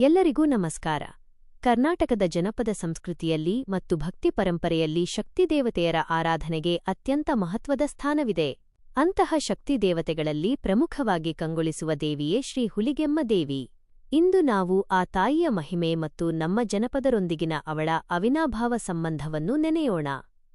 ಎಲ್ಲರಿಗೂ ನಮಸ್ಕಾರ. ಕರ್ನಾಟಕದ ಜನಪದ ಸಂಸ್ಕೃತಿಯಲ್ಲಿ ಮತ್ತು ಭಕ್ತಿ ಪರಂಪರೆಯಲ್ಲಿ ಶಕ್ತಿದೇವತೆಯರ ಆರಾಧನೆಗೆ ಅತ್ಯಂತ ಮಹತ್ವದ ಸ್ಥಾನವಿದೆ. ಅಂತಹ ಶಕ್ತಿದೇವತೆಗಳಲ್ಲಿ ಪ್ರಮುಖವಾಗಿ ಕಂಗೊಳಿಸುವ ದೇವಿಯೇ ಶ್ರೀ ಹುಲಿಗೆಮ್ಮ ದೇವಿ. ಇಂದು ನಾವು ಆ ತಾಯಿಯ ಮಹಿಮೆ ಮತ್ತು ನಮ್ಮ ಜನಪದರೊಂದಿಗಿನ ಅವಳ ಅವಿನಾಭಾವ ಸಂಬಂಧವನ್ನು ನೆನೆಯೋಣ.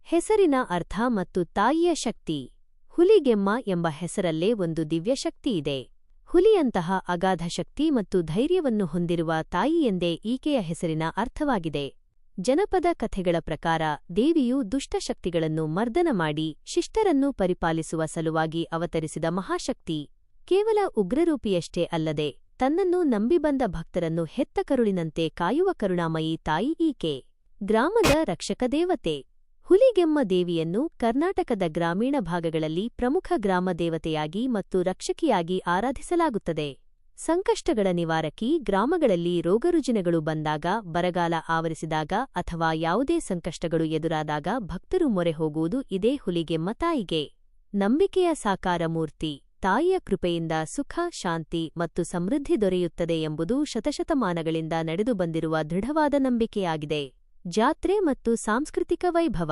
ಹೆಸರಿನ ಅರ್ಥ ಮತ್ತು ತಾಯಿಯ ಶಕ್ತಿ. ಹುಲಿಗೆಮ್ಮ ಎಂಬ ಹೆಸರಲ್ಲೇ ಒಂದು ದಿವ್ಯಶಕ್ತಿಯಿದೆ. ಹುಲಿಯಂತಹ ಅಗಾಧ ಶಕ್ತಿ ಮತ್ತು ಧೈರ್ಯವನ್ನು ಹೊಂದಿರುವ ತಾಯಿ ಎಂದೇ ಈಕೆಯ ಹೆಸರಿನ ಅರ್ಥವಾಗಿದೆ. ಜನಪದ ಕಥೆಗಳ ಪ್ರಕಾರ ದೇವಿಯು ದುಷ್ಟಶಕ್ತಿಗಳನ್ನು ಮರ್ದನ ಮಾಡಿ ಶಿಷ್ಟರನ್ನು ಪರಿಪಾಲಿಸುವ ಸಲುವಾಗಿ ಅವತರಿಸಿದ ಮಹಾಶಕ್ತಿ. ಕೇವಲ ಉಗ್ರರೂಪಿಯಷ್ಟೇ ಅಲ್ಲದೆ ತನ್ನನ್ನು ನಂಬಿಬಂದ ಭಕ್ತರನ್ನು ಹೆತ್ತ ಕರುಳಿನಂತೆ ಕಾಯುವ ಕರುಣಾಮಯಿ ತಾಯಿ ಈಕೆ. ಗ್ರಾಮದ ರಕ್ಷಕ ದೇವತೆ. ಹುಲಿಗೆಮ್ಮ ದೇವಿಯನ್ನು ಕರ್ನಾಟಕದ ಗ್ರಾಮೀಣ ಭಾಗಗಳಲ್ಲಿ ಪ್ರಮುಖ ಗ್ರಾಮ ದೇವತೆಯಾಗಿ ಮತ್ತು ರಕ್ಷಕಿಯಾಗಿ ಆರಾಧಿಸಲಾಗುತ್ತದೆ. ಸಂಕಷ್ಟಗಳ ನಿವಾರಕಿ. ಗ್ರಾಮಗಳಲ್ಲಿ ರೋಗರುಜಿನಗಳು ಬಂದಾಗ, ಬರಗಾಲ ಆವರಿಸಿದಾಗ ಅಥವಾ ಯಾವುದೇ ಸಂಕಷ್ಟಗಳು ಎದುರಾದಾಗ ಭಕ್ತರು ಮೊರೆ ಹೋಗುವುದು ಇದೇ ಹುಲಿಗೆಮ್ಮ ತಾಯಿಗೆ. ನಂಬಿಕೆಯ ಸಾಕಾರ ಮೂರ್ತಿ. ತಾಯಿಯ ಕೃಪೆಯಿಂದ ಸುಖ, ಶಾಂತಿ ಮತ್ತು ಸಮೃದ್ಧಿ ದೊರೆಯುತ್ತದೆ ಎಂಬುದು ಶತಶತಮಾನಗಳಿಂದ ನಡೆದು ಬಂದಿರುವ ದೃಢವಾದ ನಂಬಿಕೆಯಾಗಿದೆ. ಜಾತ್ರೆ ಮತ್ತು ಸಾಂಸ್ಕೃತಿಕ ವೈಭವ.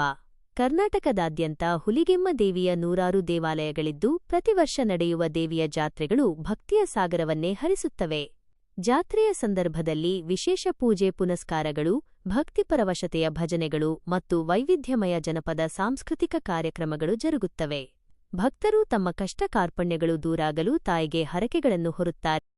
ಕರ್ನಾಟಕದಾದ್ಯಂತ ಹುಲಿಗೆಮ್ಮ ದೇವಿಯ ನೂರಾರು ದೇವಾಲಯಗಳಿದ್ದು ಪ್ರತಿವರ್ಷ ನಡೆಯುವ ದೇವಿಯ ಜಾತ್ರೆಗಳು ಭಕ್ತಿಯ ಸಾಗರವನ್ನೇ ಹರಿಸುತ್ತವೆ. ಜಾತ್ರೆಯ ಸಂದರ್ಭದಲ್ಲಿ ವಿಶೇಷ ಪೂಜೆ ಪುನಸ್ಕಾರಗಳು, ಭಕ್ತಿಪರವಶತೆಯ ಭಜನೆಗಳು ಮತ್ತು ವೈವಿಧ್ಯಮಯ ಜನಪದ ಸಾಂಸ್ಕೃತಿಕ ಕಾರ್ಯಕ್ರಮಗಳು ಜರುಗುತ್ತವೆ. ಭಕ್ತರು ತಮ್ಮ ಕಷ್ಟ ಕಾರ್ಪಣ್ಯಗಳು ದೂರಾಗಲು ತಾಯಿಗೆ ಹರಕೆಗಳನ್ನು ಹೊರುತ್ತಾರೆ.